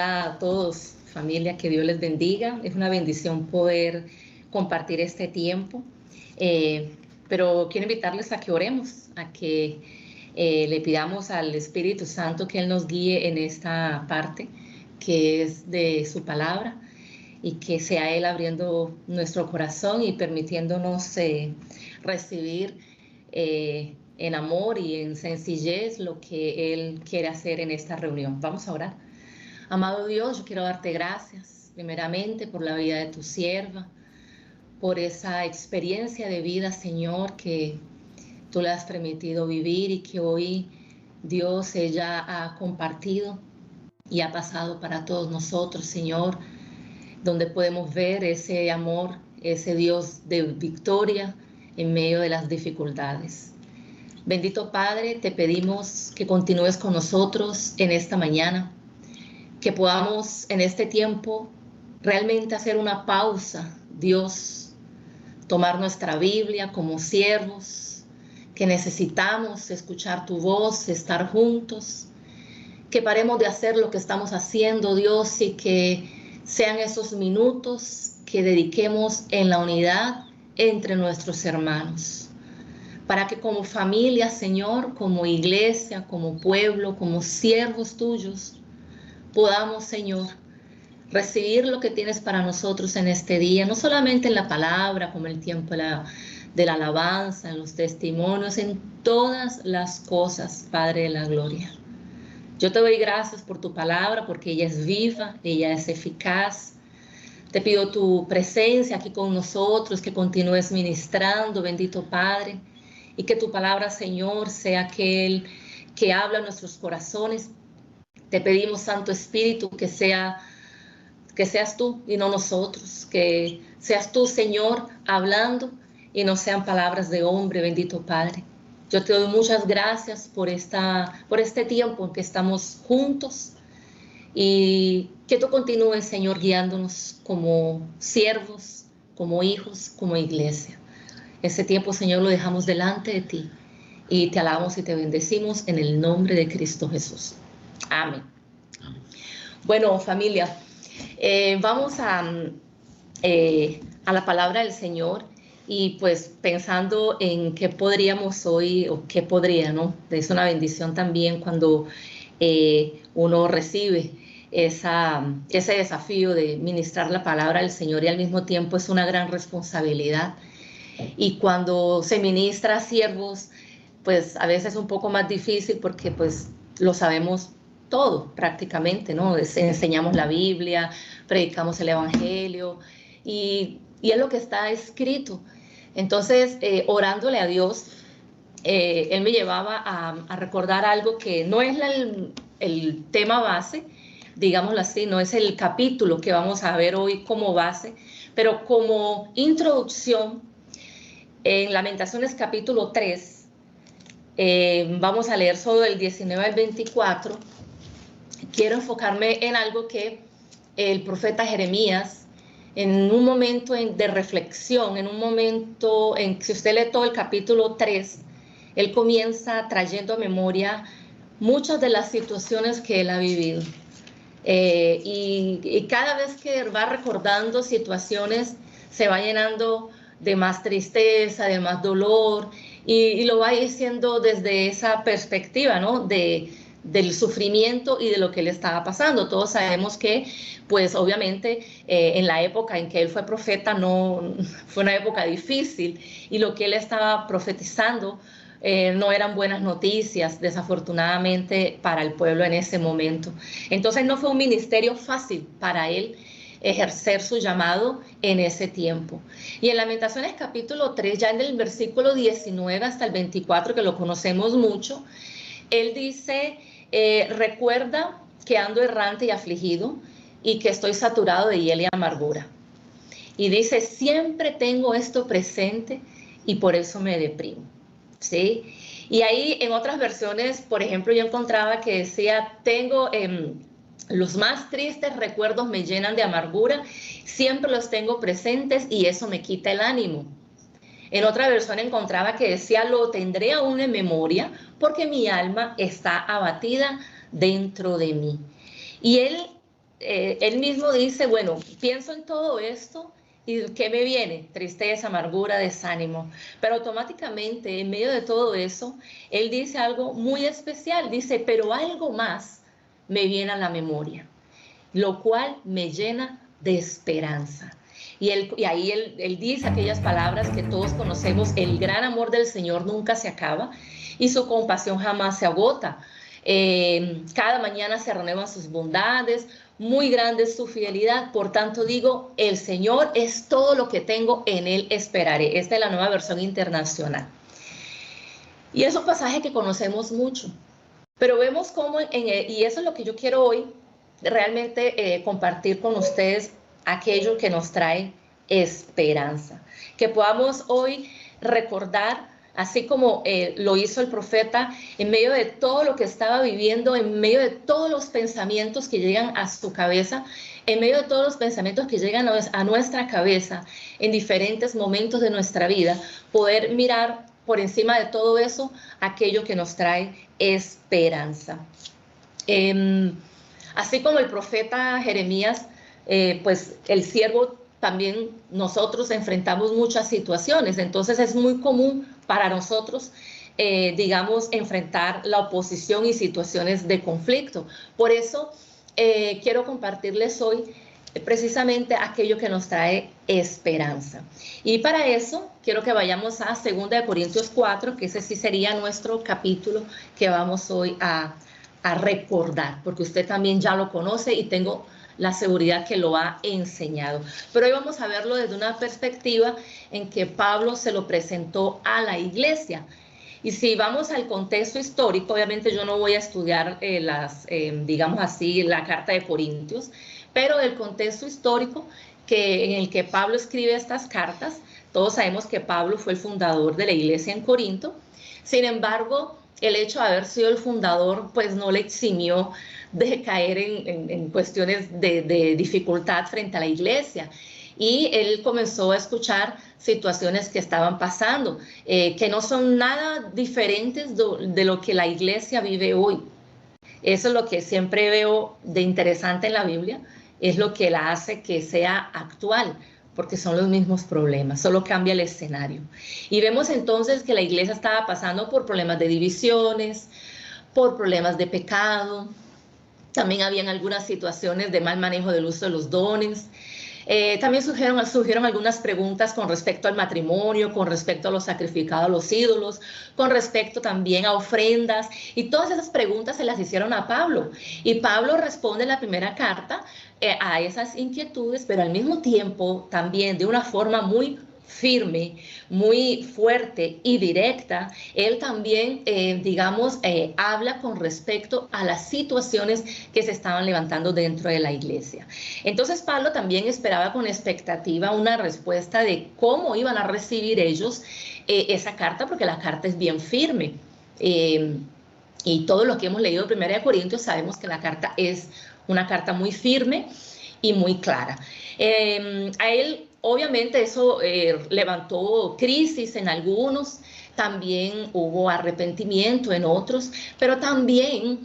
Hola a todos, familia, que Dios les bendiga. Es una bendición poder compartir este tiempo, pero quiero invitarles a que oremos, a que le pidamos al Espíritu Santo que Él nos guíe en esta parte que es de su palabra y que sea Él abriendo nuestro corazón y permitiéndonos recibir en amor y en sencillez lo que Él quiere hacer en esta reunión. Vamos a orar. Amado Dios, yo quiero darte gracias primeramente por la vida de tu sierva, por esa experiencia de vida, Señor, que tú le has permitido vivir y que hoy, Dios, ella ha compartido y ha pasado para todos nosotros, Señor, donde podemos ver ese amor, ese Dios de victoria en medio de las dificultades. Bendito Padre, te pedimos que continúes con nosotros en esta mañana, que podamos en este tiempo realmente hacer una pausa, Dios, tomar nuestra Biblia como siervos, que necesitamos escuchar tu voz, estar juntos, que paremos de hacer lo que estamos haciendo, Dios, y que sean esos minutos que dediquemos en la unidad entre nuestros hermanos, para que como familia, Señor, como iglesia, como pueblo, como siervos tuyos, podamos, Señor, recibir lo que tienes para nosotros en este día, no solamente en la palabra, como el tiempo de la alabanza, en los testimonios, en todas las cosas, Padre de la gloria. Yo te doy gracias por tu palabra, porque ella es viva, ella es eficaz. Te pido tu presencia aquí con nosotros, que continúes ministrando, bendito Padre, y que tu palabra, Señor, sea aquel que habla en nuestros corazones. Te pedimos, Santo Espíritu, que seas tú y no nosotros, que seas tú, Señor, hablando y no sean palabras de hombre, bendito Padre. Yo te doy muchas gracias por este tiempo en que estamos juntos y que tú continúes, Señor, guiándonos como siervos, como hijos, como iglesia. Ese tiempo, Señor, lo dejamos delante de ti y te alabamos y te bendecimos en el nombre de Cristo Jesús. Amén. Bueno, familia, vamos a la palabra del Señor y pues pensando en qué podríamos hoy o qué podría, ¿no? Es una bendición también cuando uno recibe ese desafío de ministrar la palabra del Señor y al mismo tiempo es una gran responsabilidad. Y cuando se ministra a siervos, pues a veces es un poco más difícil porque pues lo sabemos todo prácticamente, ¿no? Enseñamos la Biblia, predicamos el Evangelio y es lo que está escrito. Entonces, orándole a Dios, Él me llevaba a recordar algo que no es el tema base, digámoslo así, no es el capítulo que vamos a ver hoy como base, pero como introducción, en Lamentaciones capítulo 3, vamos a leer solo del 19 al 24, quiero enfocarme en algo que el profeta Jeremías, en un momento de reflexión, en un momento si usted lee todo el capítulo 3, él comienza trayendo a memoria muchas de las situaciones que él ha vivido. Y cada vez que va recordando situaciones, se va llenando de más tristeza, de más dolor, y lo va diciendo desde esa perspectiva, ¿no? Del sufrimiento y de lo que le estaba pasando. Todos sabemos que, pues obviamente, en la época en que él fue profeta, no fue una época difícil, y lo que él estaba profetizando no eran buenas noticias, desafortunadamente, para el pueblo en ese momento. Entonces no fue un ministerio fácil para él ejercer su llamado en ese tiempo. Y en Lamentaciones capítulo 3, ya en el versículo 19 hasta el 24, que lo conocemos mucho, él dice, recuerda que ando errante y afligido y que estoy saturado de hiel y amargura. Y dice, siempre tengo esto presente y por eso me deprimo. ¿Sí? Y ahí en otras versiones, por ejemplo, yo encontraba que decía, tengo los más tristes recuerdos me llenan de amargura, siempre los tengo presentes y eso me quita el ánimo. En otra versión encontraba que decía, lo tendré aún en memoria porque mi alma está abatida dentro de mí. Y él él mismo dice, bueno, pienso en todo esto y ¿qué me viene? Tristeza, amargura, desánimo. Pero automáticamente, en medio de todo eso, él dice algo muy especial. Dice, pero algo más me viene a la memoria, lo cual me llena de esperanza. Y ahí él dice aquellas palabras que todos conocemos: el gran amor del Señor nunca se acaba y su compasión jamás se agota. Cada mañana se renuevan sus bondades, muy grande es su fidelidad. Por tanto digo, el Señor es todo lo que tengo, en Él esperaré. Esta es la Nueva Versión Internacional. Y es un pasaje que conocemos mucho, pero vemos cómo, y eso es lo que yo quiero hoy, realmente compartir con ustedes aquello que nos trae esperanza. Que podamos hoy recordar, así como lo hizo el profeta, en medio de todo lo que estaba viviendo, en medio de todos los pensamientos que llegan a su cabeza, en medio de todos los pensamientos que llegan a nuestra cabeza en diferentes momentos de nuestra vida, poder mirar por encima de todo eso aquello que nos trae esperanza. Así como el profeta Jeremías, pues el siervo también, nosotros enfrentamos muchas situaciones, entonces es muy común para nosotros, digamos, enfrentar la oposición y situaciones de conflicto. Por eso quiero compartirles hoy precisamente aquello que nos trae esperanza. Y para eso quiero que vayamos a 2 Corintios 4, que ese sí sería nuestro capítulo que vamos hoy a recordar, porque usted también ya lo conoce y tengo la seguridad que lo ha enseñado. Pero hoy vamos a verlo desde una perspectiva en que Pablo se lo presentó a la iglesia. Y si vamos al contexto histórico, obviamente yo no voy a estudiar digamos así, la carta de Corintios, pero el contexto histórico en el que Pablo escribe estas cartas, todos sabemos que Pablo fue el fundador de la iglesia en Corinto. Sin embargo, el hecho de haber sido el fundador, pues no le eximió de caer en cuestiones de dificultad frente a la iglesia. Y él comenzó a escuchar situaciones que estaban pasando, que no son nada diferentes de lo que la iglesia vive hoy. Eso es lo que siempre veo de interesante en la Biblia, es lo que la hace que sea actual, porque son los mismos problemas, solo cambia el escenario. Y vemos entonces que la iglesia estaba pasando por problemas de divisiones, por problemas de pecado. También habían algunas situaciones de mal manejo del uso de los dones. También surgieron algunas preguntas con respecto al matrimonio, con respecto a lo sacrificado a los ídolos, con respecto también a ofrendas, y todas esas preguntas se las hicieron a Pablo. Y Pablo responde en la primera carta a esas inquietudes, pero al mismo tiempo también de una forma muy firme, muy fuerte y directa. Él también, digamos, habla con respecto a las situaciones que se estaban levantando dentro de la iglesia. Entonces Pablo también esperaba con expectativa una respuesta de cómo iban a recibir ellos esa carta, porque la carta es bien firme. Y todo lo que hemos leído en 1 Corintios sabemos que la carta es una carta muy firme y muy clara. A él, obviamente, eso levantó crisis en algunos, también hubo arrepentimiento en otros, pero también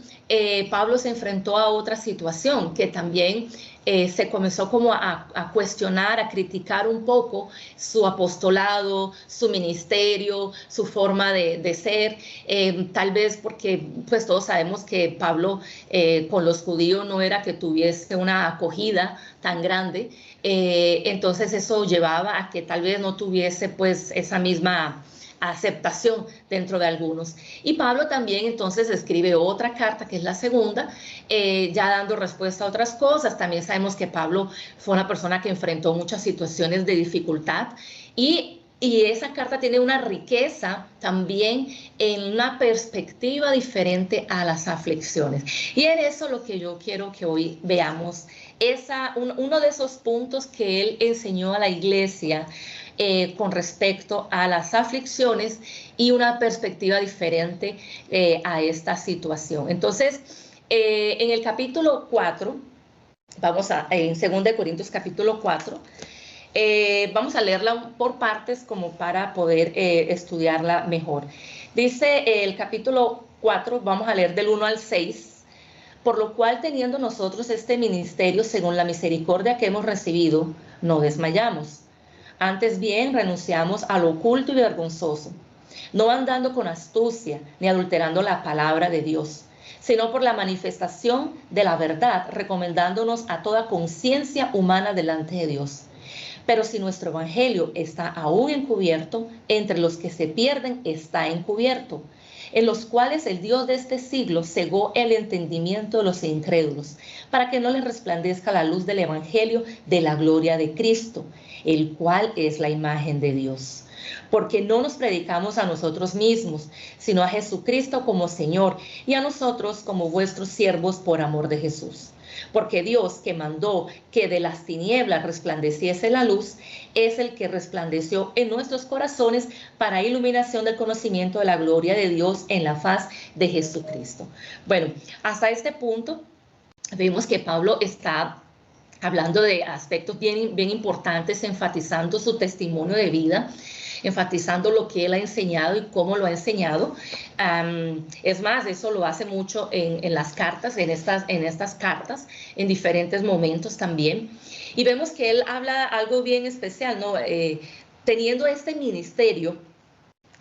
Pablo se enfrentó a otra situación que también se comenzó como a cuestionar, a criticar un poco su apostolado, su ministerio, su forma de ser, tal vez porque pues todos sabemos que Pablo con los judíos no era que tuviese una acogida tan grande, entonces eso llevaba a que tal vez no tuviese pues esa misma aceptación dentro de algunos. Y Pablo también entonces escribe otra carta, que es la segunda, ya dando respuesta a otras cosas. También sabemos que Pablo fue una persona que enfrentó muchas situaciones de dificultad y esa carta tiene una riqueza también en una perspectiva diferente a las aflicciones. Y en eso lo que yo quiero que hoy veamos es uno de esos puntos que él enseñó a la iglesia con respecto a las aflicciones y una perspectiva diferente a esta situación. Entonces, en el capítulo 4, en 2 Corintios capítulo 4, vamos a leerla por partes como para poder estudiarla mejor. Dice el capítulo 4, vamos a leer del 1 al 6, Por lo cual, teniendo nosotros este ministerio según la misericordia que hemos recibido, no desmayamos. Antes bien, renunciamos a lo oculto y vergonzoso, no andando con astucia ni adulterando la palabra de Dios, sino por la manifestación de la verdad, recomendándonos a toda conciencia humana delante de Dios. Pero si nuestro evangelio está aún encubierto, entre los que se pierden está encubierto, en los cuales el Dios de este siglo cegó el entendimiento de los incrédulos, para que no les resplandezca la luz del evangelio de la gloria de Cristo, el cual es la imagen de Dios. Porque no nos predicamos a nosotros mismos, sino a Jesucristo como Señor, y a nosotros como vuestros siervos por amor de Jesús. Porque Dios, que mandó que de las tinieblas resplandeciese la luz, es el que resplandeció en nuestros corazones para iluminación del conocimiento de la gloria de Dios en la faz de Jesucristo. Bueno, hasta este punto vemos que Pablo está hablando de aspectos bien importantes, enfatizando su testimonio de vida, enfatizando lo que él ha enseñado y cómo lo ha enseñado. Es más, eso lo hace mucho en las cartas, en estas cartas, en diferentes momentos también. Y vemos que él habla algo bien especial, ¿no? Teniendo este ministerio,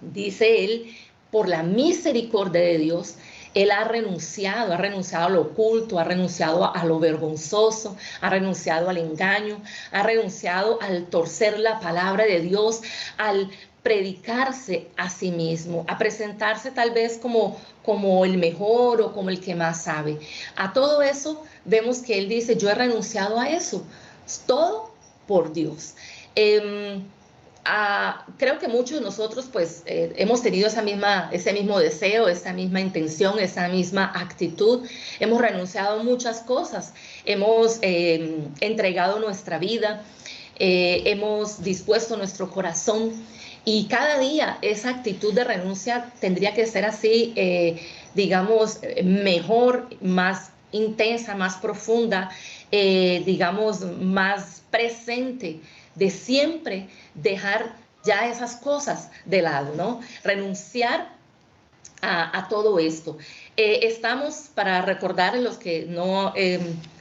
dice él, por la misericordia de Dios, él ha renunciado a lo oculto, ha renunciado a lo vergonzoso, ha renunciado al engaño, ha renunciado al torcer la palabra de Dios, al predicarse a sí mismo, a presentarse tal vez como el mejor o como el que más sabe. A todo eso vemos que él dice, yo he renunciado a eso, todo por Dios. Creo que muchos de nosotros pues hemos tenido ese mismo deseo, esa misma intención, esa misma actitud. Hemos renunciado a muchas cosas, hemos entregado nuestra vida, hemos dispuesto nuestro corazón, y cada día esa actitud de renuncia tendría que ser así, digamos, mejor, más intensa, más profunda, digamos, más presente, de siempre dejar ya esas cosas de lado, ¿no? Renunciar a todo esto. Estamos, para recordar a los que no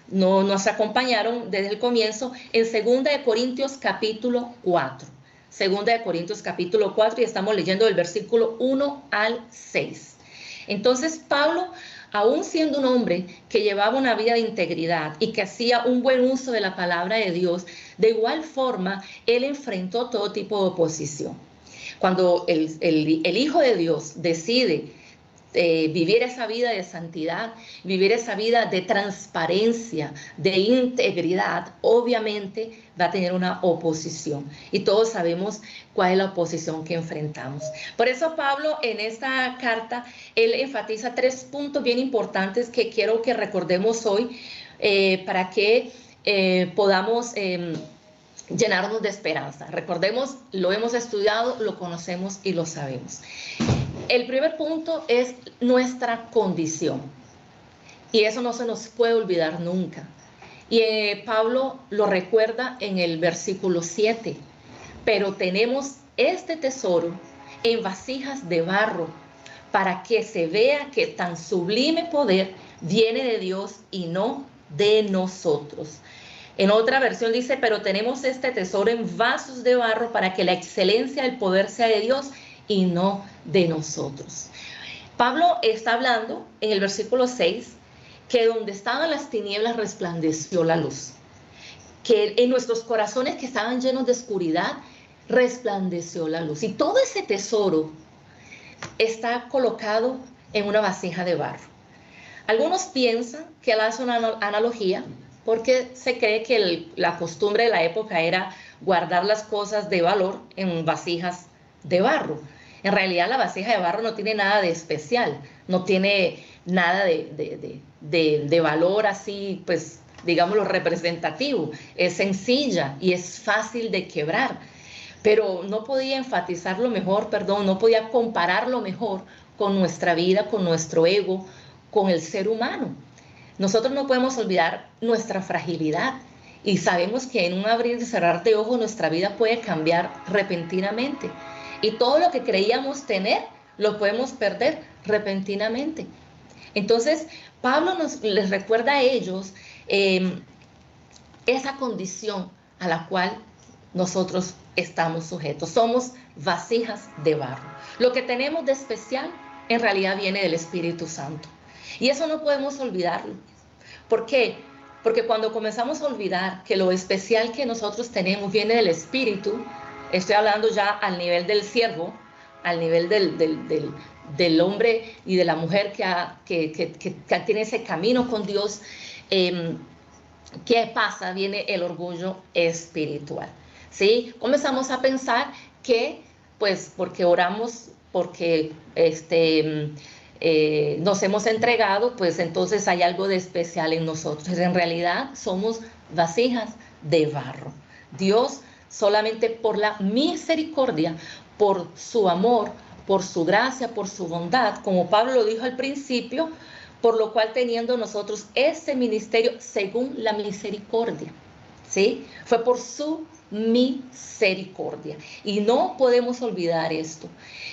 nos acompañaron desde el comienzo, en 2 de Corintios capítulo 4. 2 de Corintios capítulo 4, y estamos leyendo del versículo 1 al 6. Entonces Pablo, aún siendo un hombre que llevaba una vida de integridad y que hacía un buen uso de la palabra de Dios, de igual forma él enfrentó todo tipo de oposición. Cuando el Hijo de Dios decide vivir esa vida de santidad, vivir esa vida de transparencia, de integridad, obviamente va a tener una oposición. Y todos sabemos cuál es la oposición que enfrentamos. Por eso Pablo en esta carta, él enfatiza 3 puntos bien importantes que quiero que recordemos hoy para que podamos llenarnos de esperanza. Recordemos, lo hemos estudiado, lo conocemos y lo sabemos. El primer punto es nuestra condición, y eso no se nos puede olvidar nunca. Y Pablo lo recuerda en el versículo 7, pero tenemos este tesoro en vasijas de barro, para que se vea que tan sublime poder viene de Dios y no de nosotros. En otra versión dice, pero tenemos este tesoro en vasos de barro, para que la excelencia del poder sea de Dios y no de nosotros. Pablo está hablando en el versículo 6 que donde estaban las tinieblas resplandeció la luz, que en nuestros corazones que estaban llenos de oscuridad resplandeció la luz, y todo ese tesoro está colocado en una vasija de barro. Algunos piensan que él hace una analogía porque se cree que la costumbre de la época era guardar las cosas de valor en vasijas de barro. En realidad la vasija de barro no tiene nada de especial, no tiene nada de valor así, pues digámoslo, representativo. Es sencilla y es fácil de quebrar, pero no podía enfatizarlo mejor, no podía compararlo mejor con nuestra vida, con nuestro ego, con el ser humano. Nosotros no podemos olvidar nuestra fragilidad, y sabemos que en un abrir y cerrar de ojos nuestra vida puede cambiar repentinamente. Y todo lo que creíamos tener lo podemos perder repentinamente. Entonces, Pablo les recuerda a ellos esa condición a la cual nosotros estamos sujetos. Somos vasijas de barro. Lo que tenemos de especial en realidad viene del Espíritu Santo. Y eso no podemos olvidarlo. ¿Por qué? Porque cuando comenzamos a olvidar que lo especial que nosotros tenemos viene del Espíritu, estoy hablando ya al nivel del siervo, al nivel del hombre y de la mujer que tiene ese camino con Dios, ¿qué pasa? Viene el orgullo espiritual, ¿sí? Comenzamos a pensar que, pues, porque oramos, porque nos hemos entregado, pues entonces hay algo de especial en nosotros. En realidad somos vasijas de barro. Dios, solamente por la misericordia, por su amor, por su gracia, por su bondad, como Pablo lo dijo al principio, por lo cual teniendo nosotros ese ministerio según la misericordia, ¿sí? Fue por su misericordia. Y no podemos olvidar esto.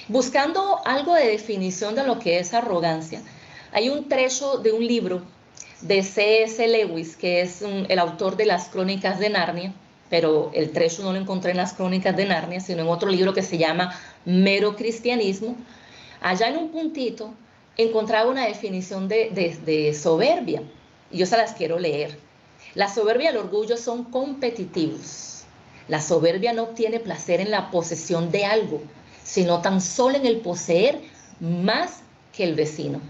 Buscando algo de definición de lo que es arrogancia, hay un trecho de un libro de C.S. Lewis, que es el autor de las Crónicas de Narnia, pero el trecho no lo encontré en las Crónicas de Narnia, sino en otro libro que se llama Mero Cristianismo. Allá en un puntito encontraba una definición de soberbia, y yo se las quiero leer. La soberbia y el orgullo son competitivos. La soberbia no obtiene placer en la posesión de algo, sino tan solo en el poseer más que el vecino.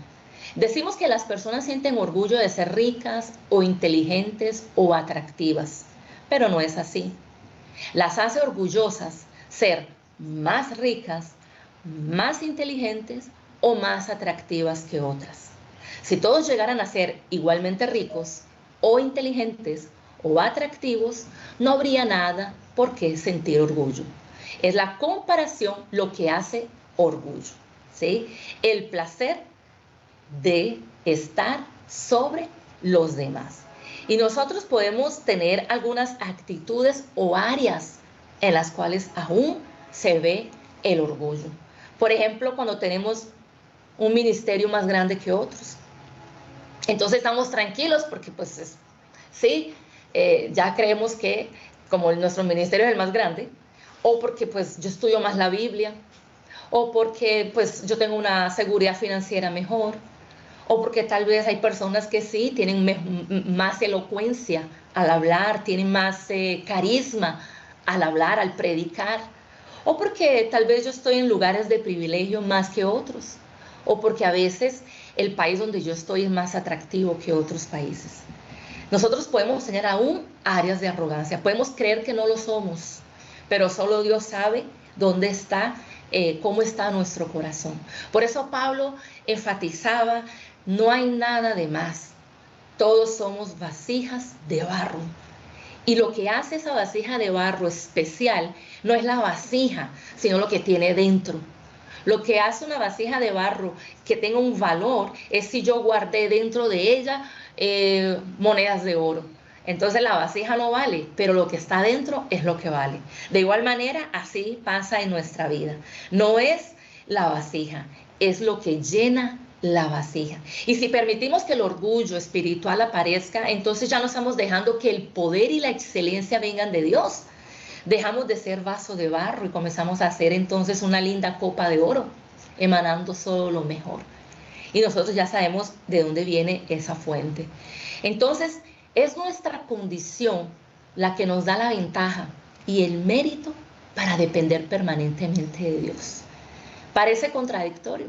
Decimos que las personas sienten orgullo de ser ricas o inteligentes o atractivas, pero no es así. Las hace orgullosas ser más ricas, más inteligentes o más atractivas que otras. Si todos llegaran a ser igualmente ricos o inteligentes o atractivos, no habría nada por qué sentir orgullo. Es la comparación lo que hace orgullo, ¿sí? El placer de estar sobre los demás. Y nosotros podemos tener algunas actitudes o áreas en las cuales aún se ve el orgullo. Por ejemplo, cuando tenemos un ministerio más grande que otros. Entonces estamos tranquilos porque pues sí, ya creemos que como nuestro ministerio es el más grande, o porque pues yo estudio más la Biblia, o porque pues yo tengo una seguridad financiera mejor, o porque tal vez hay personas que sí tienen más elocuencia al hablar, tienen más carisma al hablar, al predicar, o porque tal vez yo estoy en lugares de privilegio más que otros, o porque a veces el país donde yo estoy es más atractivo que otros países. Nosotros podemos tener aún áreas de arrogancia, podemos creer que no lo somos, pero solo Dios sabe dónde está, cómo está nuestro corazón. Por eso Pablo enfatizaba, no hay nada de más, todos somos vasijas de barro. Y lo que hace esa vasija de barro especial no es la vasija, sino lo que tiene dentro. Lo que hace una vasija de barro que tenga un valor es si yo guardé dentro de ella monedas de oro. Entonces la vasija no vale, pero lo que está dentro es lo que vale. De igual manera, así pasa en nuestra vida. No es la vasija, es lo que llena la vasija. Y si permitimos que el orgullo espiritual aparezca, entonces ya no estamos dejando que el poder y la excelencia vengan de Dios. Dejamos de ser vaso de barro y comenzamos a hacer entonces una linda copa de oro, emanando solo lo mejor. Y nosotros ya sabemos de dónde viene esa fuente. Entonces, es nuestra condición la que nos da la ventaja y el mérito para depender permanentemente de Dios. Parece contradictorio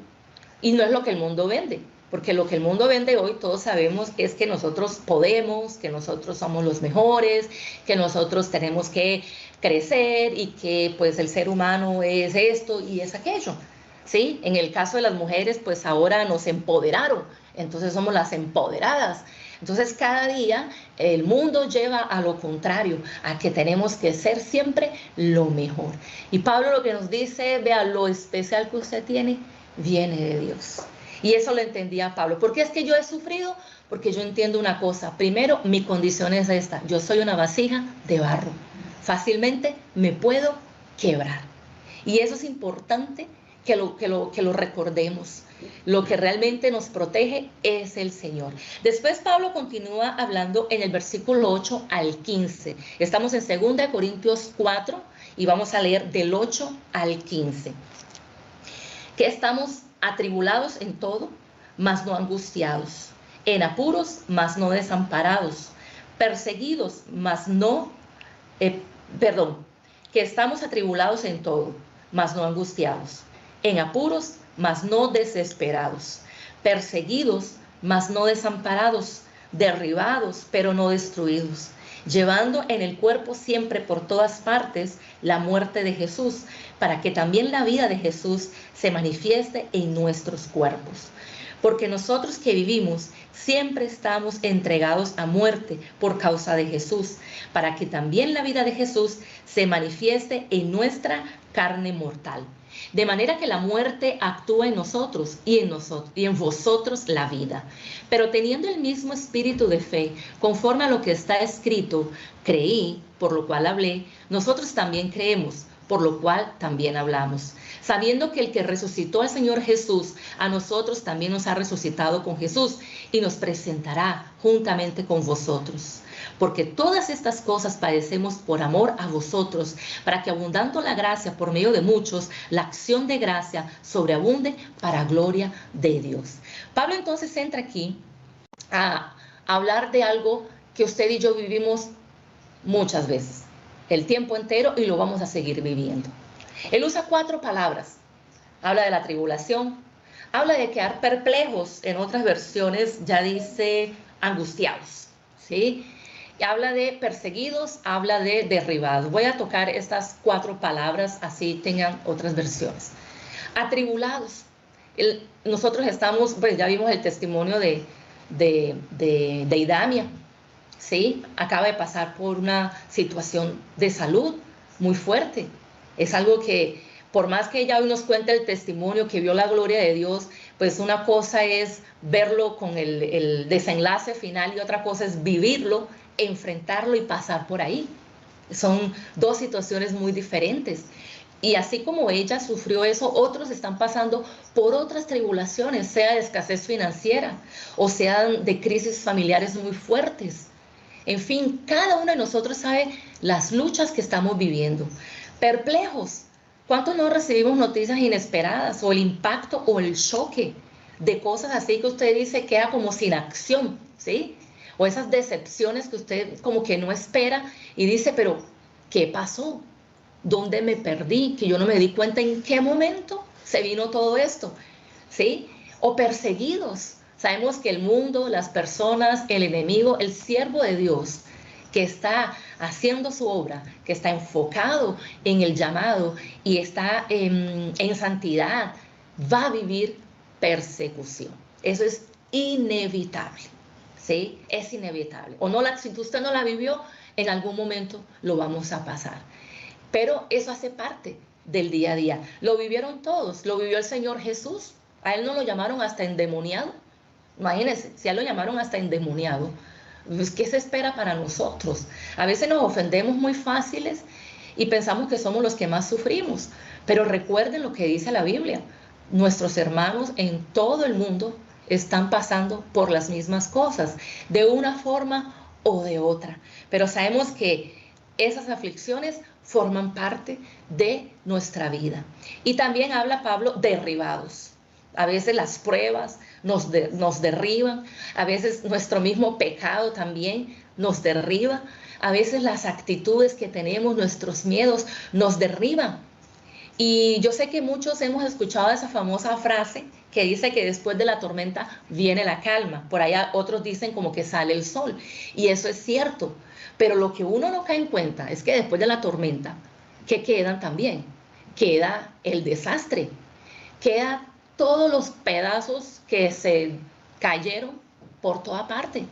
y no es lo que el mundo vende, porque lo que el mundo vende hoy, todos sabemos, es que nosotros podemos, que nosotros somos los mejores, que nosotros tenemos que crecer y que pues el ser humano es esto y es aquello, ¿sí? En el caso de las mujeres, pues ahora nos empoderaron, entonces somos las empoderadas. Entonces cada día el mundo lleva a lo contrario, a que tenemos que ser siempre lo mejor. Y Pablo lo que nos dice, vea, lo especial que usted tiene, viene de Dios. Y eso lo entendía Pablo. ¿Por qué es que yo he sufrido? Porque yo entiendo una cosa. Primero, mi condición es esta. Yo soy una vasija de barro. Fácilmente me puedo quebrar. Y eso es importante que lo recordemos. Lo que realmente nos protege es el Señor. Después Pablo continúa hablando en el versículo 8 al 15. Estamos en 2 Corintios 4 y vamos a leer del 8 al 15. Que estamos atribulados en todo, mas no angustiados, en apuros, mas no desamparados, perseguidos, mas no, que estamos atribulados en todo, mas no angustiados, en apuros, mas no desesperados, perseguidos, mas no desamparados, derribados, pero no destruidos, llevando en el cuerpo siempre por todas partes la muerte de Jesús, para que también la vida de Jesús se manifieste en nuestros cuerpos. Porque nosotros que vivimos siempre estamos entregados a muerte por causa de Jesús, para que también la vida de Jesús se manifieste en nuestra carne mortal. De manera que la muerte actúa en nosotros y en vosotros la vida. Pero teniendo el mismo espíritu de fe, conforme a lo que está escrito, creí, por lo cual hablé, nosotros también creemos, por lo cual también hablamos, sabiendo que el que resucitó al Señor Jesús, a nosotros también nos ha resucitado con Jesús y nos presentará juntamente con vosotros. Porque todas estas cosas padecemos por amor a vosotros, para que abundando la gracia por medio de muchos, la acción de gracia sobreabunde para gloria de Dios. Pablo entonces entra aquí a hablar de algo que usted y yo vivimos muchas veces, el tiempo entero, y lo vamos a seguir viviendo. Él usa 4 palabras. Habla de la tribulación, habla de quedar perplejos, en otras versiones ya dice angustiados, ¿sí? Y habla de perseguidos, habla de derribados. Voy a tocar estas 4 palabras, así tengan otras versiones. Atribulados. Nosotros estamos, pues ya vimos el testimonio de Idamia, ¿sí? Acaba de pasar por una situación de salud muy fuerte. Es algo que, por más que ella hoy nos cuente el testimonio, que vio la gloria de Dios, pues una cosa es verlo con el desenlace final y otra cosa es vivirlo, enfrentarlo y pasar por ahí. Son 2 situaciones muy diferentes. Y así como ella sufrió eso, otros están pasando por otras tribulaciones, sea de escasez financiera o sea de crisis familiares muy fuertes. En fin, cada uno de nosotros sabe las luchas que estamos viviendo. Perplejos. ¿Cuántos no recibimos noticias inesperadas o el impacto o el choque de cosas así que usted dice queda como sin acción, ¿sí? O esas decepciones que usted como que no espera y dice, pero ¿qué pasó? ¿Dónde me perdí? Que yo no me di cuenta en qué momento se vino todo esto, ¿sí? O perseguidos. Sabemos que el mundo, las personas, el enemigo, el siervo de Dios que está haciendo su obra, que está enfocado en el llamado y está en santidad, va a vivir persecución. Eso es inevitable, ¿sí? Es inevitable. O no, si usted no la vivió, en algún momento lo vamos a pasar. Pero eso hace parte del día a día. Lo vivieron todos, lo vivió el Señor Jesús. A él no lo llamaron hasta endemoniado. Imagínense, si a él lo llamaron hasta endemoniado, pues, ¿qué se espera para nosotros? A veces nos ofendemos muy fáciles y pensamos que somos los que más sufrimos. Pero recuerden lo que dice la Biblia. Nuestros hermanos en todo el mundo están pasando por las mismas cosas, de una forma o de otra. Pero sabemos que esas aflicciones forman parte de nuestra vida. Y también habla Pablo derribados. A veces las pruebas nos derriban, a veces nuestro mismo pecado también nos derriba, a veces las actitudes que tenemos, nuestros miedos nos derriban. Y yo sé que muchos hemos escuchado esa famosa frase que dice que después de la tormenta viene la calma. Por allá otros dicen como que sale el sol. Y eso es cierto. Pero lo que uno no cae en cuenta es que después de la tormenta, ¿qué quedan también? Queda el desastre. Queda todos los pedazos que se cayeron por toda parte.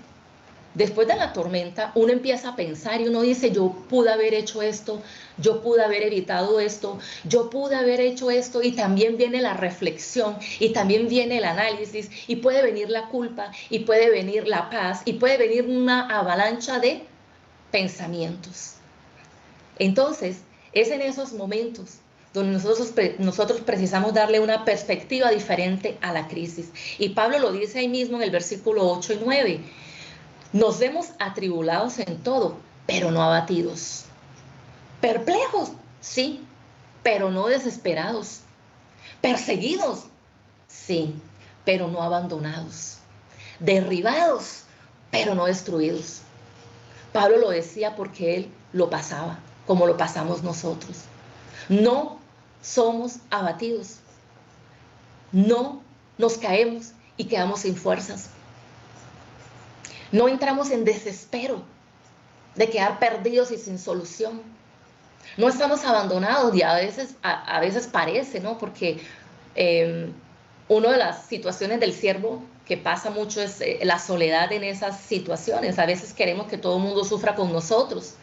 Después de la tormenta, uno empieza a pensar y uno dice, yo pude haber hecho esto, yo pude haber evitado esto, yo pude haber hecho esto, y también viene la reflexión, y también viene el análisis, y puede venir la culpa, y puede venir la paz, y puede venir una avalancha de pensamientos. Entonces, es en esos momentos donde nosotros precisamos darle una perspectiva diferente a la crisis. Y Pablo lo dice ahí mismo en el versículo 8 y 9. Nos vemos atribulados en todo, pero no abatidos. Perplejos, sí, pero no desesperados. Perseguidos, sí, pero no abandonados. Derribados, pero no destruidos. Pablo lo decía porque él lo pasaba, como lo pasamos nosotros. No somos abatidos. No nos caemos y quedamos sin fuerzas. No entramos en desespero de quedar perdidos y sin solución. No estamos abandonados y a veces parece, ¿no? Porque una de las situaciones del siervo que pasa mucho es la soledad en esas situaciones. A veces queremos que todo el mundo sufra con nosotros,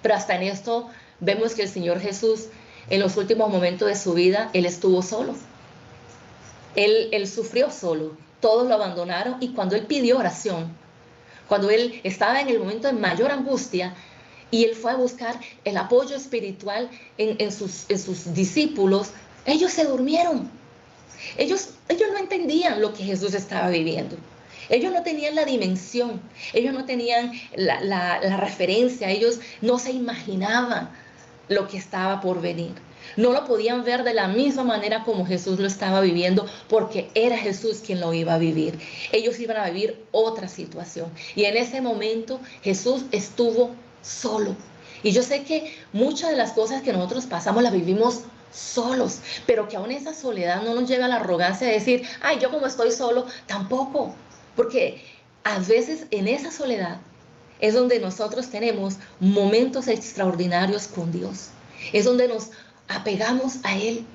pero hasta en esto vemos que el Señor Jesús, en los últimos momentos de su vida, Él estuvo solo. Él sufrió solo, todos lo abandonaron, y cuando Él pidió oración, cuando Él estaba en el momento de mayor angustia, y Él fue a buscar el apoyo espiritual en sus discípulos, ellos se durmieron. Ellos no entendían lo que Jesús estaba viviendo. Ellos no tenían la dimensión, ellos no tenían la referencia, ellos no se imaginaban lo que estaba por venir. No lo podían ver de la misma manera como Jesús lo estaba viviendo, porque era Jesús quien lo iba a vivir. Ellos iban a vivir otra situación. Y en ese momento Jesús estuvo solo. Y yo sé que muchas de las cosas que nosotros pasamos las vivimos solos, pero que aún esa soledad no nos lleva a la arrogancia de decir, ay, yo como estoy solo, tampoco. Porque a veces en esa soledad es donde nosotros tenemos momentos extraordinarios con Dios. Es donde nos apegamos a Él.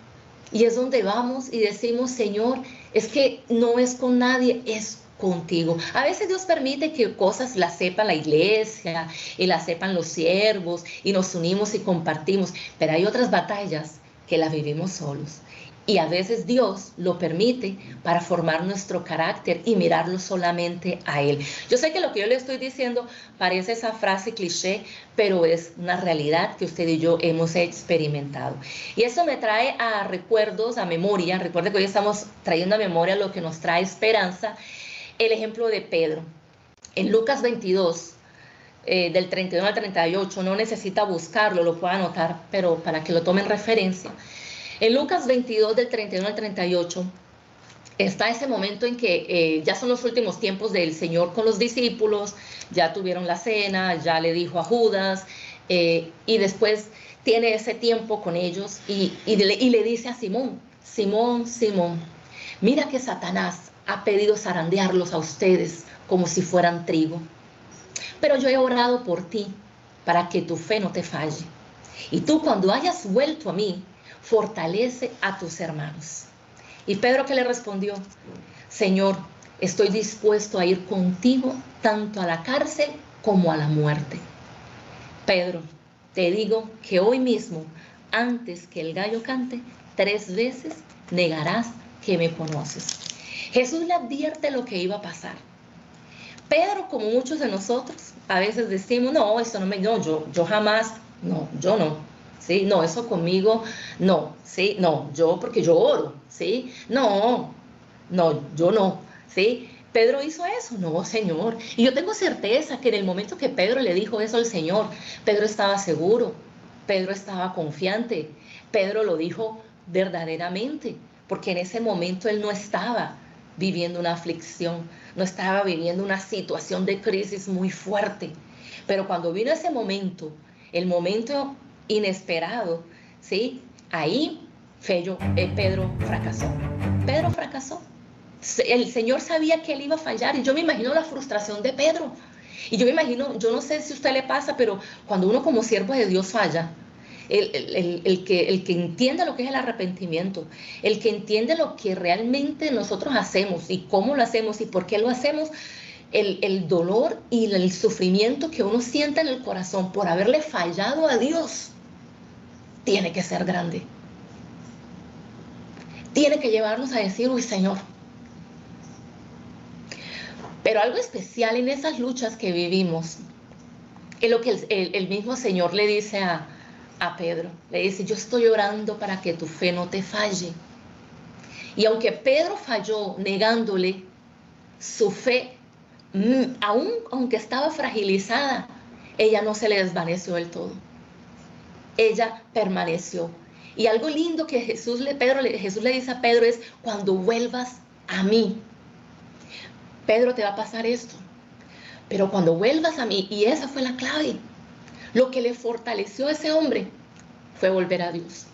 Y es donde vamos y decimos, Señor, es que no es con nadie, es contigo. A veces Dios permite que cosas las sepa la iglesia y las sepan los siervos y nos unimos y compartimos, pero hay otras batallas que las vivimos solos. Y a veces Dios lo permite para formar nuestro carácter y mirarlo solamente a Él. Yo sé que lo que yo le estoy diciendo parece esa frase cliché, pero es una realidad que usted y yo hemos experimentado. Y eso me trae a recuerdos, a memoria. Recuerde que hoy estamos trayendo a memoria lo que nos trae esperanza. El ejemplo de Pedro. En Lucas 22, del 31 al 38, no necesita buscarlo, lo puede anotar, pero para que lo tomen referencia. En Lucas 22, del 31 al 38, está ese momento en que ya son los últimos tiempos del Señor con los discípulos, ya tuvieron la cena, ya le dijo a Judas, y después tiene ese tiempo con ellos y le dice a Simón, Simón, Simón, mira que Satanás ha pedido zarandearlos a ustedes como si fueran trigo, pero yo he orado por ti para que tu fe no te falle. Y tú, cuando hayas vuelto a mí, fortalece a tus hermanos. Y Pedro, ¿qué le respondió? Señor, estoy dispuesto a ir contigo tanto a la cárcel como a la muerte. Pedro, te digo que hoy mismo, antes que el gallo cante, 3 veces negarás que me conoces. Jesús le advierte lo que iba a pasar. Pedro, como muchos de nosotros, a veces decimos, no, esto no me, no, yo jamás, no, yo no, ¿sí? No, eso conmigo, no, ¿sí? No, yo porque yo oro, ¿sí? No, yo no, ¿sí? Pedro hizo eso, no, Señor. Y yo tengo certeza que en el momento que Pedro le dijo eso al Señor, Pedro estaba seguro, Pedro estaba confiante, Pedro lo dijo verdaderamente, porque en ese momento él no estaba viviendo una aflicción, no estaba viviendo una situación de crisis muy fuerte. Pero cuando vino ese momento, el momento inesperado, ¿sí? Ahí Pedro fracasó. Pedro fracasó. El Señor sabía que él iba a fallar y yo me imagino la frustración de Pedro. Y yo me imagino, yo no sé si a usted le pasa, pero cuando uno como siervo de Dios falla, el que entienda lo que es el arrepentimiento, el que entiende lo que realmente nosotros hacemos y cómo lo hacemos y por qué lo hacemos, el dolor y el sufrimiento que uno siente en el corazón por haberle fallado a Dios, tiene que ser grande. Tiene que llevarnos a decir, uy, Señor. Pero algo especial en esas luchas que vivimos es lo que el mismo Señor le dice a a Pedro. Le dice, yo estoy orando para que tu fe no te falle. Y aunque Pedro falló negándole, su fe, aún aunque estaba fragilizada, ella no se le desvaneció del todo. Ella permaneció. Y algo lindo que Jesús le dice a Pedro es, cuando vuelvas a mí, Pedro, te va a pasar esto, pero cuando vuelvas a mí, y esa fue la clave, lo que le fortaleció a ese hombre fue volver a Dios.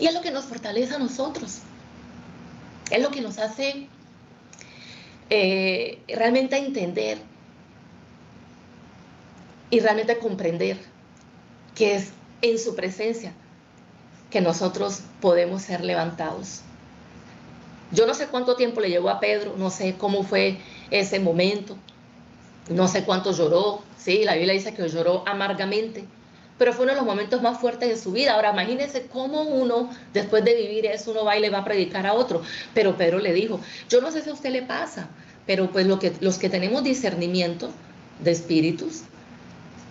Y es lo que nos fortalece a nosotros. Es lo que nos hace realmente entender y realmente comprender que es en su presencia que nosotros podemos ser levantados. Yo no sé cuánto tiempo le llevó a Pedro, no sé cómo fue ese momento, no sé cuánto lloró, sí, la Biblia dice que lloró amargamente, pero fue uno de los momentos más fuertes de su vida. Ahora imagínense cómo uno, después de vivir eso, uno va y le va a predicar a otro. Pero Pedro le dijo, yo no sé si a usted le pasa, pero pues los que tenemos discernimiento de espíritus,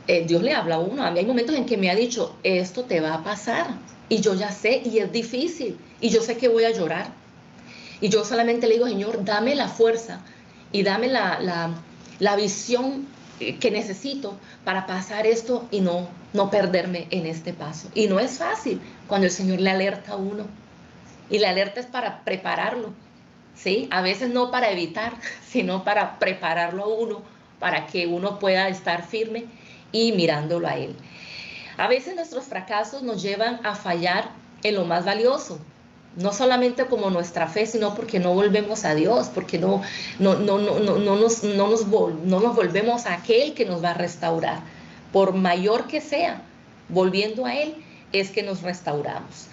Dios le habla a uno. A mí hay momentos en que me ha dicho, esto te va a pasar, y yo ya sé, y es difícil, y yo sé que voy a llorar. Y yo solamente le digo, Señor, dame la fuerza y dame la visión que necesito para pasar esto y no perderme en este paso. Y no es fácil cuando el Señor le alerta a uno. Y la alerta es para prepararlo, ¿sí? A veces no para evitar, sino para prepararlo a uno, para que uno pueda estar firme y mirándolo a Él. A veces nuestros fracasos nos llevan a fallar en lo más valioso. No solamente como nuestra fe, sino porque no volvemos a Dios, porque no nos volvemos a aquel que nos va a restaurar. Por mayor que sea, volviendo a Él, es que nos restauramos.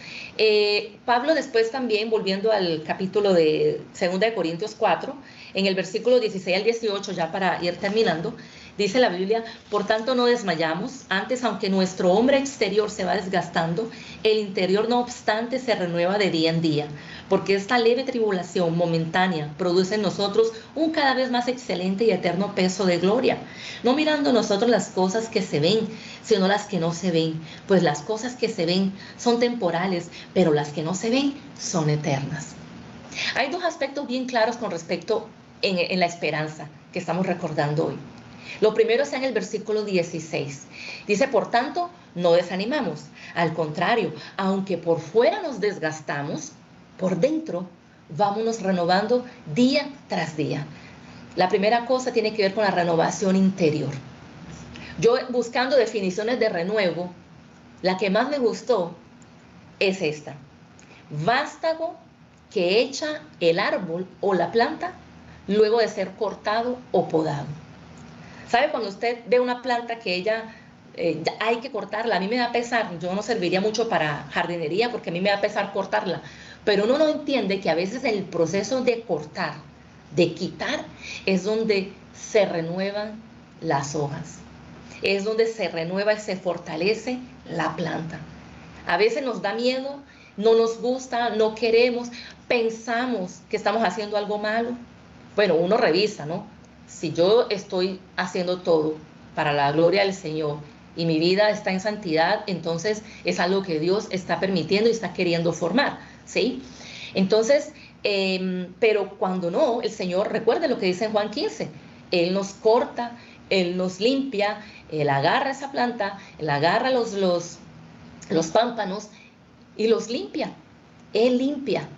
Pablo después también, volviendo al capítulo de 2 de Corintios 4, en el versículo 16 al 18, ya para ir terminando, dice la Biblia, por tanto no desmayamos, antes aunque nuestro hombre exterior se va desgastando, el interior no obstante se renueva de día en día, porque esta leve tribulación momentánea produce en nosotros un cada vez más excelente y eterno peso de gloria, no mirando nosotros las cosas que se ven, sino las que no se ven, pues las cosas que se ven son temporales, pero las que no se ven son eternas. Hay dos aspectos bien claros con respecto en la esperanza que estamos recordando hoy. Lo primero está en el versículo 16. Dice, por tanto, no desanimamos. Al contrario, aunque por fuera nos desgastamos, por dentro vámonos renovando día tras día. La primera cosa tiene que ver con la renovación interior. Yo, buscando definiciones de renuevo, la que más me gustó es esta. Vástago que echa el árbol o la planta luego de ser cortado o podado. ¿Sabe cuando usted ve una planta que ella hay que cortarla? A mí me da pesar, yo no serviría mucho para jardinería porque a mí me da pesar cortarla, pero uno no entiende que a veces el proceso de cortar, de quitar, es donde se renuevan las hojas, es donde se renueva y se fortalece la planta. A veces nos da miedo, no nos gusta, no queremos, pensamos que estamos haciendo algo malo. Bueno, uno revisa, ¿no? Si yo estoy haciendo todo para la gloria del Señor y mi vida está en santidad, entonces es algo que Dios está permitiendo y está queriendo formar, ¿sí? Entonces, pero cuando no, el Señor, recuerde lo que dice en Juan 15, Él nos corta, Él nos limpia, Él agarra esa planta, Él agarra los pámpanos y los limpia. Él limpia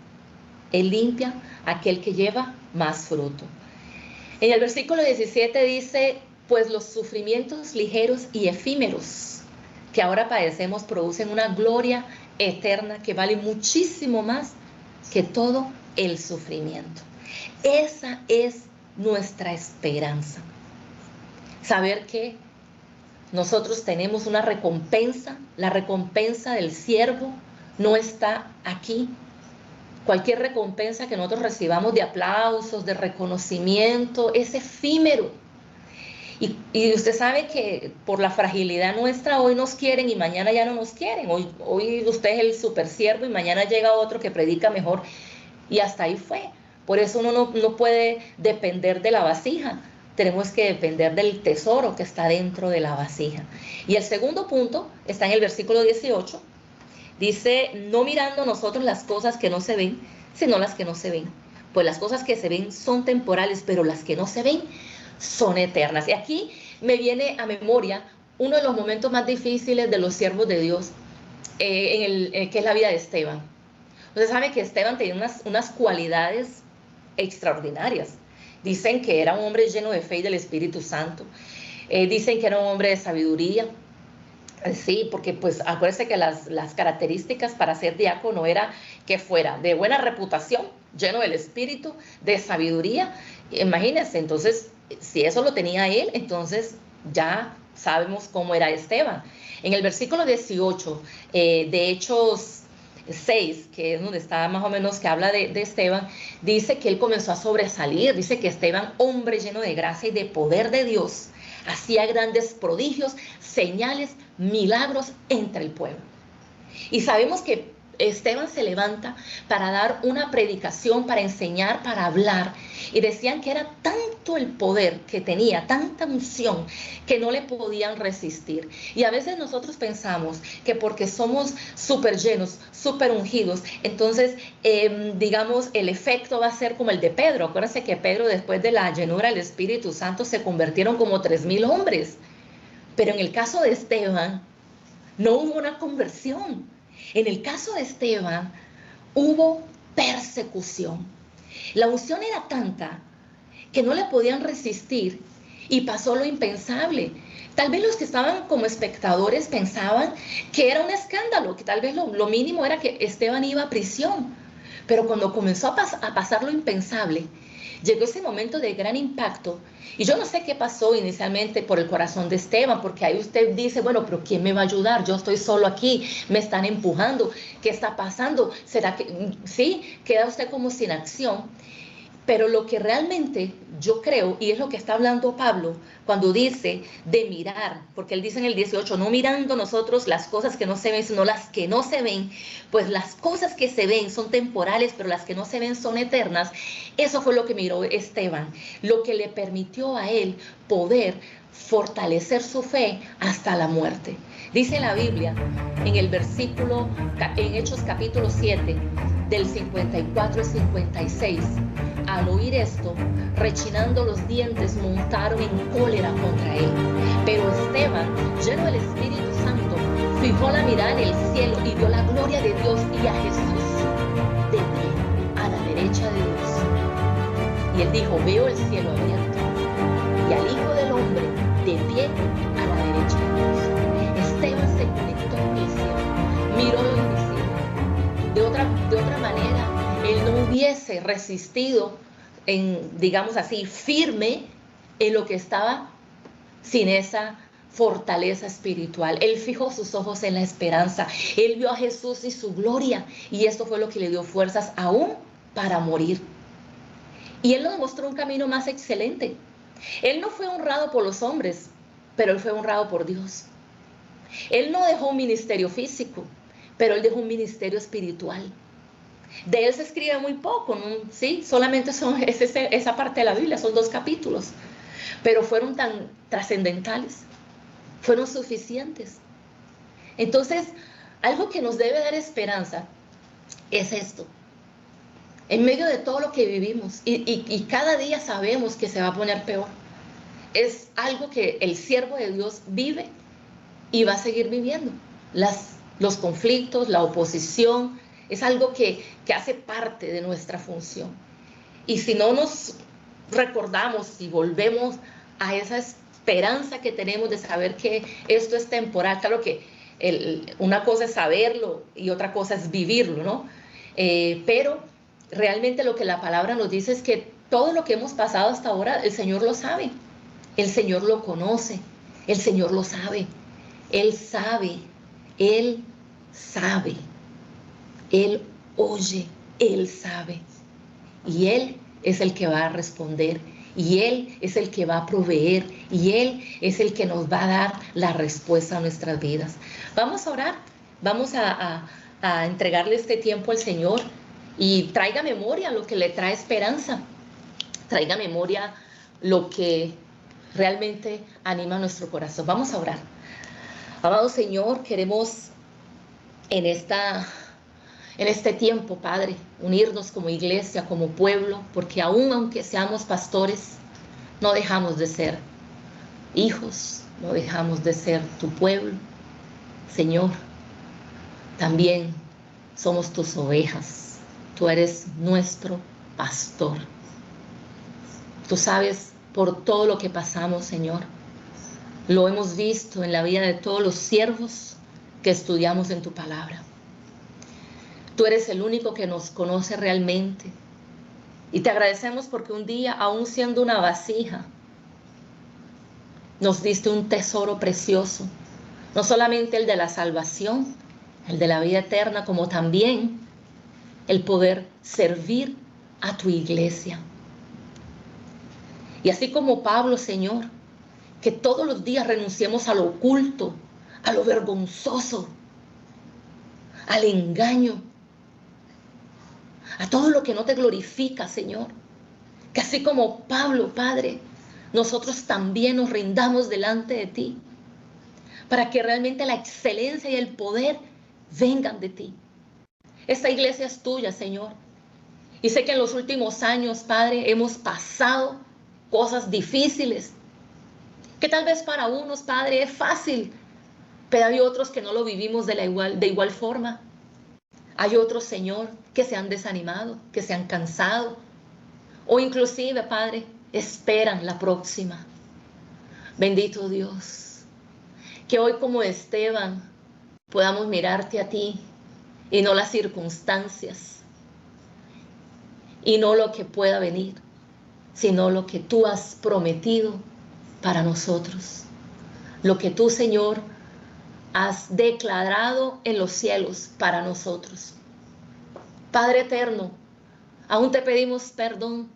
aquel que lleva más fruto. En el versículo 17 dice, pues los sufrimientos ligeros y efímeros que ahora padecemos producen una gloria eterna que vale muchísimo más que todo el sufrimiento. Esa es nuestra esperanza. Saber que nosotros tenemos una recompensa, la recompensa del siervo no está aquí. Cualquier recompensa que nosotros recibamos de aplausos, de reconocimiento, es efímero. Y usted sabe que por la fragilidad nuestra hoy nos quieren y mañana ya no nos quieren. Hoy usted es el super siervo y mañana llega otro que predica mejor y hasta ahí fue. Por eso uno no puede depender de la vasija, tenemos que depender del tesoro que está dentro de la vasija. Y el segundo punto está en el versículo 18. Dice, no mirando nosotros las cosas que no se ven, sino las que no se ven. Pues las cosas que se ven son temporales, pero las que no se ven son eternas. Y aquí me viene a memoria uno de los momentos más difíciles de los siervos de Dios, que es la vida de Esteban. Usted sabe que Esteban tenía unas cualidades extraordinarias. Dicen que era un hombre lleno de fe y del Espíritu Santo. Dicen que era un hombre de sabiduría. Sí, porque pues acuérdense que las características para ser diácono era que fuera de buena reputación, lleno del Espíritu, de sabiduría. Imagínense, entonces, si eso lo tenía él, entonces ya sabemos cómo era Esteban. En el versículo 18 de Hechos 6, que es donde está más o menos que habla de Esteban, dice que él comenzó a sobresalir. Dice que Esteban, hombre lleno de gracia y de poder de Dios, hacía grandes prodigios, señales, milagros entre el pueblo. Y sabemos que Esteban se levanta para dar una predicación, para enseñar, para hablar. Y decían que era tanto el poder que tenía, tanta unción, que no le podían resistir. Y a veces nosotros pensamos que porque somos súper llenos, súper ungidos, entonces, digamos, el efecto va a ser como el de Pedro. Acuérdense que Pedro, después de la llenura del Espíritu Santo, se convirtieron como 3,000 hombres. Pero en el caso de Esteban, no hubo una conversión. En el caso de Esteban, hubo persecución. La unción era tanta que no le podían resistir y pasó lo impensable. Tal vez los que estaban como espectadores pensaban que era un escándalo, que tal vez lo mínimo era que Esteban iba a prisión. Pero cuando comenzó a pasar lo impensable, llegó ese momento de gran impacto. Y yo no sé qué pasó inicialmente por el corazón de Esteban, porque ahí usted dice, bueno, pero ¿quién me va a ayudar? Yo estoy solo aquí, me están empujando, ¿qué está pasando? ¿Será que sí? Queda usted como sin acción. Pero lo que realmente yo creo, y es lo que está hablando Pablo, cuando dice de mirar, porque él dice en el 18, no mirando nosotros las cosas que no se ven, sino las que no se ven, pues las cosas que se ven son temporales, pero las que no se ven son eternas. Eso fue lo que miró Esteban, lo que le permitió a él poder fortalecer su fe hasta la muerte. Dice la Biblia en el versículo, en Hechos capítulo 7, del 54 al 56, al oír esto, rechinando los dientes, montaron en cólera contra él. Pero Esteban, lleno del Espíritu Santo, fijó la mirada en el cielo y vio la gloria de Dios y a Jesús de pie a la derecha de Dios. Y él dijo, veo el cielo abierto y al Hijo del Hombre de pie a la derecha de Dios. Esteban se conectó con el cielo, miró lo invisible. De otra manera, él no hubiese resistido, digamos así, firme en lo que estaba sin esa fortaleza espiritual. Él fijó sus ojos en la esperanza. Él vio a Jesús y su gloria. Y esto fue lo que le dio fuerzas aún para morir. Y él nos mostró un camino más excelente. Él no fue honrado por los hombres, pero él fue honrado por Dios. Él no dejó un ministerio físico, pero él dejó un ministerio espiritual. De él se escribe muy poco, ¿no? ¿Sí? Solamente es esa parte de la Biblia, son 2 capítulos, pero fueron tan trascendentales, fueron suficientes. Entonces, algo que nos debe dar esperanza es esto. En medio de todo lo que vivimos, y cada día sabemos que se va a poner peor, es algo que el siervo de Dios vive y va a seguir viviendo. Los conflictos, la oposición, es algo que hace parte de nuestra función. Y si no nos recordamos y volvemos a esa esperanza que tenemos de saber que esto es temporal, claro que una cosa es saberlo y otra cosa es vivirlo, ¿no? Pero realmente lo que la palabra nos dice es que todo lo que hemos pasado hasta ahora, el Señor lo sabe, el Señor lo conoce, el Señor lo sabe, Él sabe, Él sabe. Él oye, Él sabe. Y Él es el que va a responder. Y Él es el que va a proveer. Y Él es el que nos va a dar la respuesta a nuestras vidas. Vamos a orar. Vamos a entregarle este tiempo al Señor. Y traiga memoria lo que le trae esperanza. Traiga memoria lo que realmente anima nuestro corazón. Vamos a orar. Amado Señor, queremos en este tiempo, Padre, unirnos como iglesia, como pueblo, porque aunque seamos pastores, no dejamos de ser hijos, no dejamos de ser tu pueblo. Señor, también somos tus ovejas. Tú eres nuestro pastor. Tú sabes por todo lo que pasamos, Señor. Lo hemos visto en la vida de todos los siervos que estudiamos en tu palabra. Tú eres el único que nos conoce realmente. Y te agradecemos porque un día, aún siendo una vasija, nos diste un tesoro precioso. No solamente el de la salvación, el de la vida eterna, como también el poder servir a tu iglesia. Y así como Pablo, Señor, que todos los días renunciemos a lo oculto, a lo vergonzoso, al engaño, a todo lo que no te glorifica, Señor. Que así como Pablo, Padre, nosotros también nos rindamos delante de ti, para que realmente la excelencia y el poder vengan de ti. Esta iglesia es tuya, Señor. Y sé que en los últimos años, Padre, hemos pasado cosas difíciles, que tal vez para unos, Padre, es fácil, pero hay otros que no lo vivimos de igual forma. Hay otros, Señor, que se han desanimado, que se han cansado, o inclusive, Padre, esperan la próxima. Bendito Dios, que hoy como Esteban podamos mirarte a ti y no las circunstancias, y no lo que pueda venir, sino lo que tú has prometido para nosotros. Lo que tú, Señor, has declarado en los cielos para nosotros. Padre eterno, aún te pedimos perdón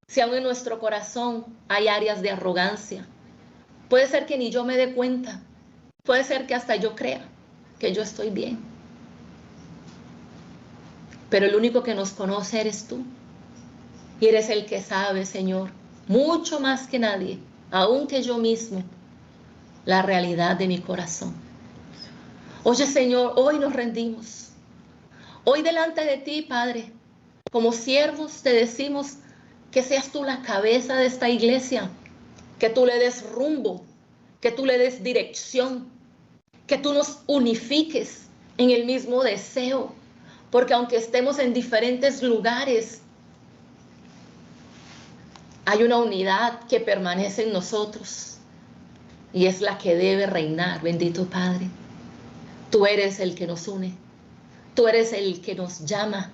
si aún en nuestro corazón hay áreas de arrogancia. Puede ser que ni yo me dé cuenta. Puede ser que hasta yo crea que yo estoy bien. Pero el único que nos conoce eres tú. Y eres el que sabe, Señor, mucho más que nadie, aún que yo mismo, la realidad de mi corazón. Oye, Señor, hoy nos rendimos. Hoy delante de ti, Padre, como siervos te decimos que seas tú la cabeza de esta iglesia, que tú le des rumbo, que tú le des dirección, que tú nos unifiques en el mismo deseo, porque aunque estemos en diferentes lugares, hay una unidad que permanece en nosotros y es la que debe reinar. Bendito Padre, tú eres el que nos une, tú eres el que nos llama,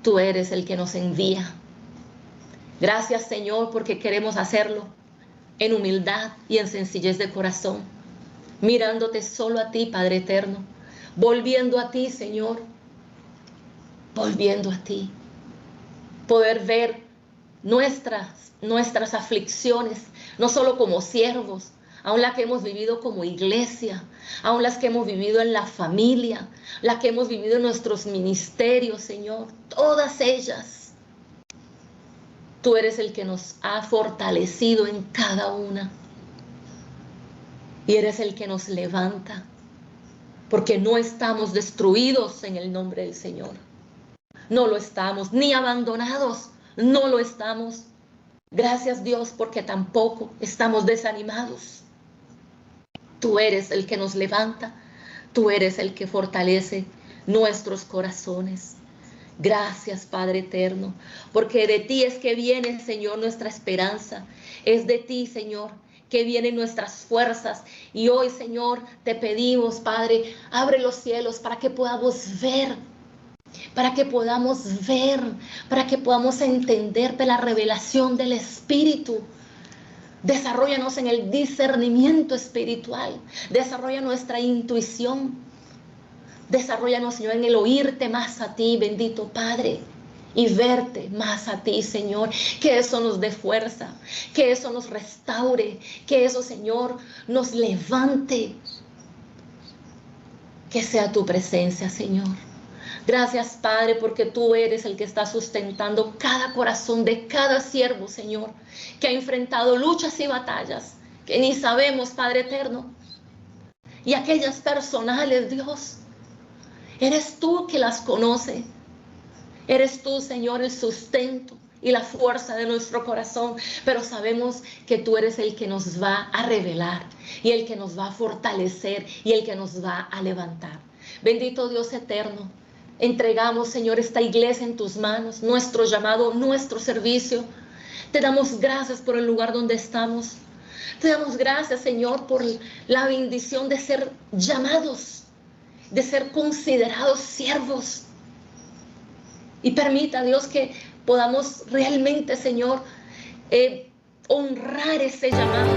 tú eres el que nos envía. Gracias, Señor, porque queremos hacerlo en humildad y en sencillez de corazón, mirándote solo a ti, Padre eterno, volviendo a ti, Señor, volviendo a ti, poder ver nuestras aflicciones, no solo como siervos, aún las que hemos vivido como iglesia, aún las que hemos vivido en la familia, las que hemos vivido en nuestros ministerios, Señor, todas ellas. Tú eres el que nos ha fortalecido en cada una. Y eres el que nos levanta, porque no estamos destruidos en el nombre del Señor. No lo estamos, ni abandonados, no lo estamos. Gracias, Dios, porque tampoco estamos desanimados. Tú eres el que nos levanta, tú eres el que fortalece nuestros corazones. Gracias, Padre eterno, porque de ti es que viene, Señor, nuestra esperanza. Es de ti, Señor, que vienen nuestras fuerzas. Y hoy, Señor, te pedimos, Padre, abre los cielos para que podamos ver, para que podamos entender de la revelación del Espíritu. Desarróllanos en el discernimiento espiritual, desarrolla nuestra intuición, desarróllanos, Señor, en el oírte más a ti, bendito Padre, y verte más a ti, Señor, que eso nos dé fuerza, que eso nos restaure, que eso, Señor, nos levante, que sea tu presencia, Señor, Gracias, Padre, porque tú eres el que está sustentando cada corazón de cada siervo, Señor, que ha enfrentado luchas y batallas que ni sabemos, Padre eterno. Y aquellas personales, Dios, eres tú que las conoce. Eres tú, Señor, el sustento y la fuerza de nuestro corazón, pero sabemos que tú eres el que nos va a revelar y el que nos va a fortalecer y el que nos va a levantar. Bendito Dios eterno, entregamos, Señor, esta iglesia en tus manos, nuestro llamado, nuestro servicio. Te damos gracias por el lugar donde estamos. Te damos gracias, Señor, por la bendición de ser llamados, de ser considerados siervos. Y permita, Dios, que podamos realmente, Señor, honrar ese llamado,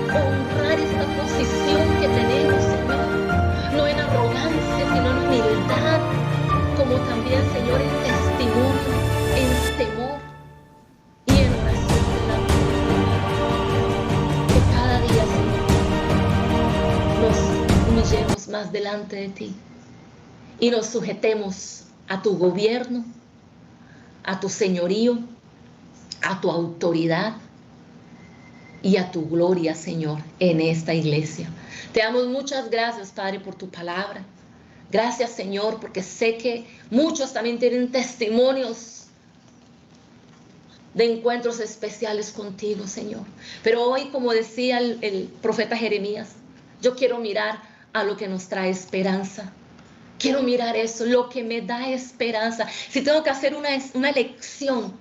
honrar esta posición que tenemos, Señor, no en arrogancia, sino en humildad, como también, Señor, en testimonio, en temor y en oración delante de ti. Que cada día, Señor, nos humillemos más delante de ti y nos sujetemos a tu gobierno, a tu señorío, a tu autoridad y a tu gloria, Señor, en esta iglesia. Te damos muchas gracias, Padre, por tu palabra. Gracias, Señor, porque sé que muchos también tienen testimonios de encuentros especiales contigo, Señor. Pero hoy, como decía el profeta Jeremías, yo quiero mirar a lo que nos trae esperanza. Quiero mirar eso, lo que me da esperanza. Si tengo que hacer una elección,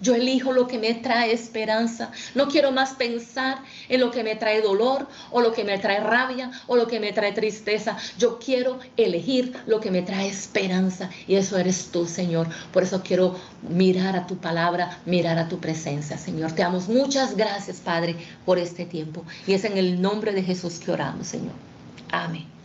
yo elijo lo que me trae esperanza. No quiero más pensar en lo que me trae dolor, o lo que me trae rabia, o lo que me trae tristeza. Yo quiero elegir lo que me trae esperanza. Y eso eres tú, Señor. Por eso quiero mirar a tu palabra, mirar a tu presencia, Señor. Te damos muchas gracias, Padre, por este tiempo. Y es en el nombre de Jesús que oramos, Señor. Amén.